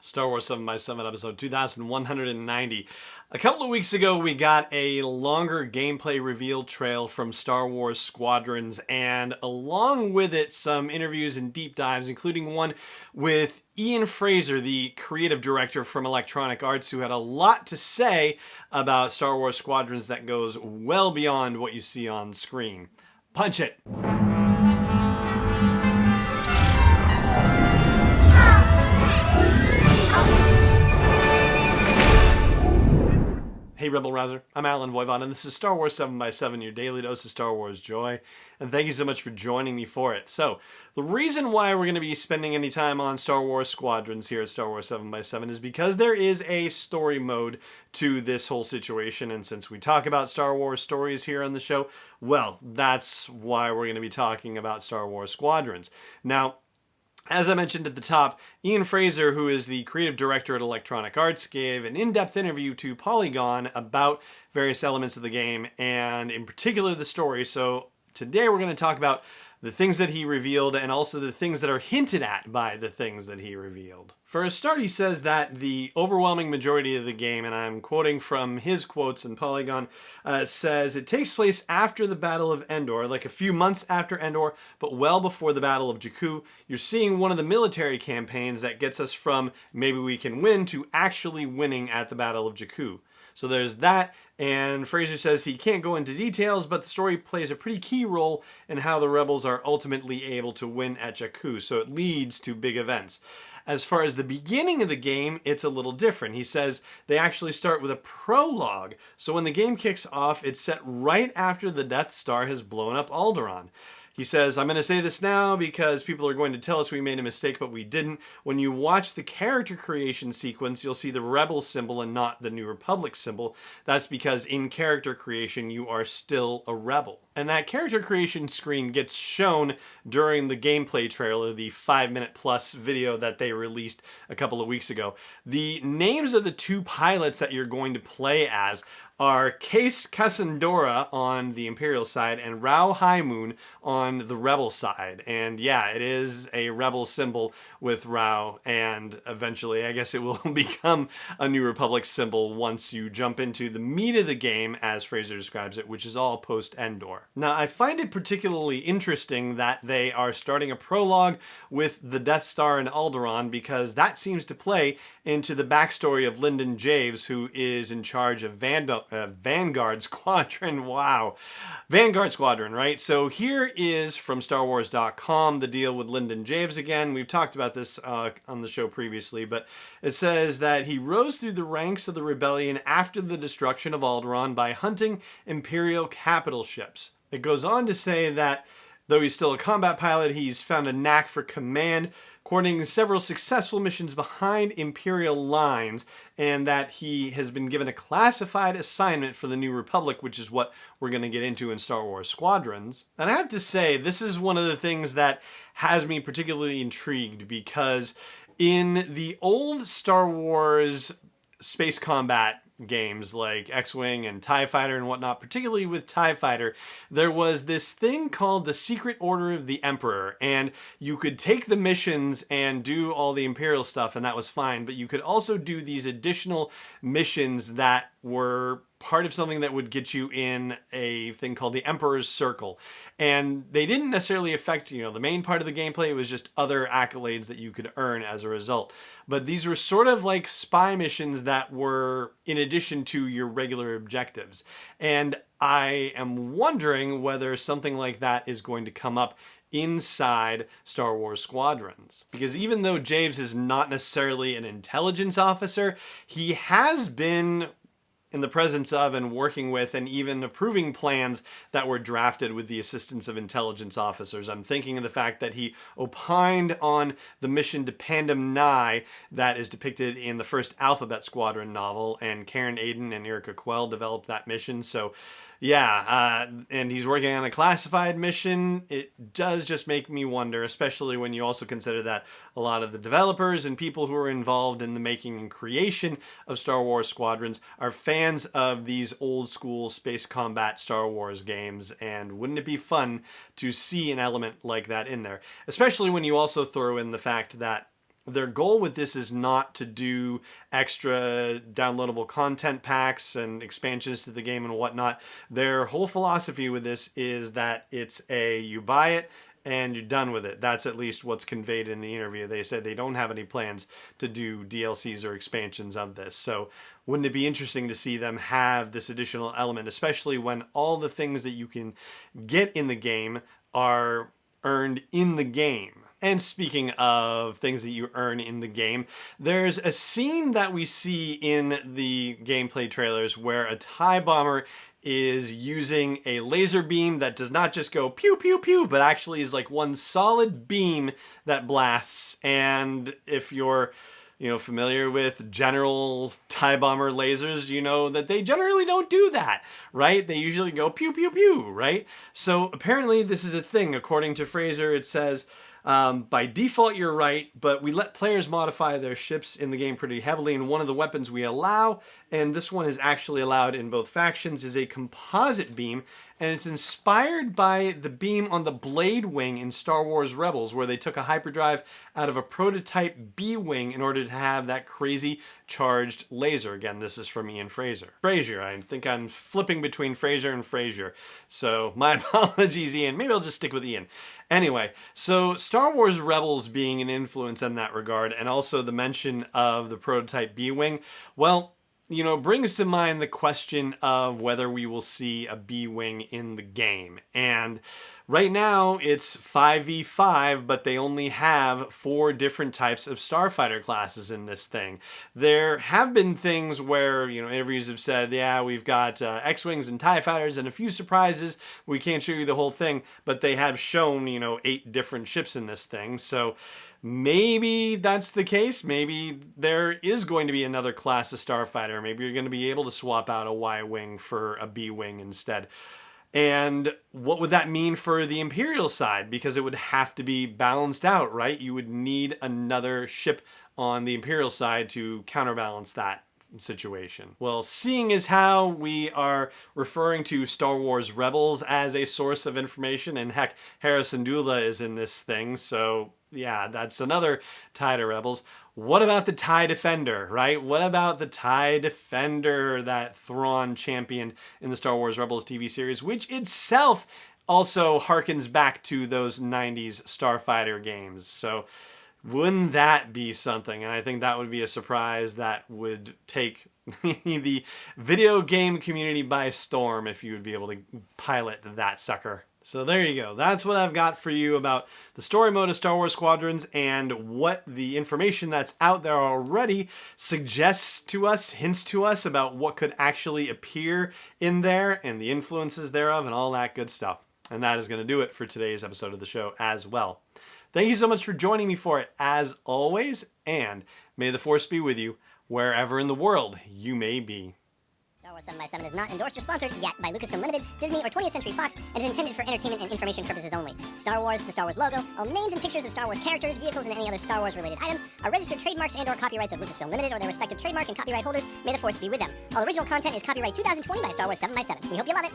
Star Wars 7x7 episode 2190. A couple of weeks ago, we got a longer gameplay reveal trail from Star Wars Squadrons, and along with it, some interviews and deep dives, including one with Ian Frazier, the creative director from Electronic Arts, who had a lot to say about Star Wars Squadrons that goes well beyond what you see on screen. Punch it! Hey Rebel Rouser, I'm Alan Voivod, and this is Star Wars 7x7, your daily dose of Star Wars joy, and thank you so much for joining me for it. So, the reason why we're going to be spending any time on Star Wars Squadrons here at Star Wars 7x7 is because there is a story mode to this whole situation, and since we talk about Star Wars stories here on the show, well, that's why we're going to be talking about Star Wars Squadrons. Now, as I mentioned at the top, Ian Frazier, who is the creative director at Electronic Arts, gave an in-depth interview to Polygon about various elements of the game, and in particular the story. So today we're going to talk about the things that he revealed and also the things that are hinted at by the things that he revealed. For a start, he says that the overwhelming majority of the game, and I'm quoting from his quotes in Polygon, says it takes place after the Battle of Endor, like a few months after Endor, but well before the Battle of Jakku. You're seeing one of the military campaigns that gets us from maybe we can win to actually winning at the Battle of Jakku. So there's that, and Frazier says he can't go into details, but the story plays a pretty key role in how the rebels are ultimately able to win at Jakku, so it leads to big events. As far as the beginning of the game, it's a little different. He says they actually start with a prologue, so when the game kicks off, it's set right after the Death Star has blown up Alderaan. He says, I'm going to say this now because people are going to tell us we made a mistake, but we didn't. When you watch the character creation sequence, you'll see the Rebel symbol and not the New Republic symbol. That's because in character creation, you are still a Rebel. And that character creation screen gets shown during the gameplay trailer, the 5-minute plus video that they released a couple of weeks ago. The names of the two pilots that you're going to play as are Case Cassandora on the Imperial side and Rao High Moon on the Rebel side. And yeah, it is a Rebel symbol with Rao, and eventually I guess it will become a New Republic symbol once you jump into the meat of the game, as Fraser describes it, which is all post-Endor. Now, I find it particularly interesting that they are starting a prologue with the Death Star and Alderaan, because that seems to play into the backstory of Lyndon James, who is in charge of Vanguard Squadron. Wow. Vanguard Squadron, right? So here is from StarWars.com the deal with Lyndon James again. We've talked about this on the show previously, but it says that he rose through the ranks of the rebellion after the destruction of Alderaan by hunting Imperial capital ships. It goes on to say that though he's still a combat pilot, he's found a knack for command, coordinating several successful missions behind Imperial lines, and that he has been given a classified assignment for the New Republic, which is what we're going to get into in Star Wars Squadrons. And I have to say, this is one of the things that has me particularly intrigued, because in the old Star Wars space combat games like X-Wing and TIE Fighter and whatnot, particularly with TIE Fighter, there was this thing called the Secret Order of the Emperor, and you could take the missions and do all the Imperial stuff, and that was fine, but you could also do these additional missions that were part of something that would get you in a thing called the Emperor's Circle. And they didn't necessarily affect, the main part of the gameplay. It was just other accolades that you could earn as a result. But these were sort of like spy missions that were in addition to your regular objectives. And I am wondering whether something like that is going to come up inside Star Wars Squadrons. Because even though Javes is not necessarily an intelligence officer, he has been in the presence of and working with and even approving plans that were drafted with the assistance of intelligence officers. I'm thinking of the fact that he opined on the mission to Pandem Nye that is depicted in the first Alphabet Squadron novel, and Karen Aden and Erica Quell developed that mission. So yeah, and he's working on a classified mission. It does just make me wonder, especially when you also consider that a lot of the developers and people who are involved in the making and creation of Star Wars Squadrons are fans of these old school space combat Star Wars games, and wouldn't it be fun to see an element like that in there? Especially when you also throw in the fact that Their goal with this is not to do extra downloadable content packs and expansions to the game and whatnot. Their whole philosophy with this is that it's you buy it and you're done with it. That's at least what's conveyed in the interview. They said they don't have any plans to do DLCs or expansions of this. So wouldn't it be interesting to see them have this additional element, especially when all the things that you can get in the game are earned in the game? And speaking of things that you earn in the game, there's a scene that we see in the gameplay trailers where a TIE bomber is using a laser beam that does not just go pew pew pew, but actually is like one solid beam that blasts. And if you're familiar with general TIE bomber lasers, you know that they generally don't do that, right? They usually go pew pew pew, right? So apparently this is a thing. According to Frazier, it says, by default, you're right, but we let players modify their ships in the game pretty heavily, and one of the weapons we allow, and this one is actually allowed in both factions, is a composite beam, and it's inspired by the beam on the Blade Wing in Star Wars Rebels, where they took a hyperdrive out of a prototype B-Wing in order to have that crazy charged laser. Again, this is from Ian Frazier. I think I'm flipping between Frazier and Frazier, so my apologies, Ian. Maybe I'll just stick with Ian. Anyway, so Star Wars Rebels being an influence in that regard, and also the mention of the prototype B-Wing, well, brings to mind the question of whether we will see a B-Wing in the game. And right now it's 5v5, but they only have 4 different types of starfighter classes in this thing. There have been things where, interviews have said, yeah, we've got X-Wings and TIE Fighters and a few surprises. We can't show you the whole thing, but they have shown, 8 different ships in this thing. So maybe that's the case. Maybe there is going to be another class of starfighter. Maybe you're going to be able to swap out a Y-Wing for a B-Wing instead. And what would that mean for the Imperial side? Because it would have to be balanced out, right? You would need another ship on the Imperial side to counterbalance that situation. Well, seeing as how we are referring to Star Wars Rebels as a source of information, and heck, Harrison Dula is in this thing, so yeah, that's another tie to Rebels. What about the TIE Defender, right? What about the TIE Defender that Thrawn championed in the Star Wars Rebels TV series, which itself also harkens back to those 90s Starfighter games. So wouldn't that be something? And I think that would be a surprise that would take the video game community by storm if you would be able to pilot that sucker. So there you go. That's what I've got for you about the story mode of Star Wars Squadrons and what the information that's out there already suggests to us, hints to us about what could actually appear in there and the influences thereof and all that good stuff. And that is going to do it for today's episode of the show as well. Thank you so much for joining me for it, as always, and may the Force be with you wherever in the world you may be. Star Wars 7x7 is not endorsed or sponsored yet by Lucasfilm Limited, Disney, or 20th Century Fox, and is intended for entertainment and information purposes only. Star Wars, the Star Wars logo, all names and pictures of Star Wars characters, vehicles, and any other Star Wars-related items are registered trademarks and/or copyrights of Lucasfilm Limited or their respective trademark and copyright holders. May the Force be with them. All original content is copyright 2020 by Star Wars 7x7. We hope you love it.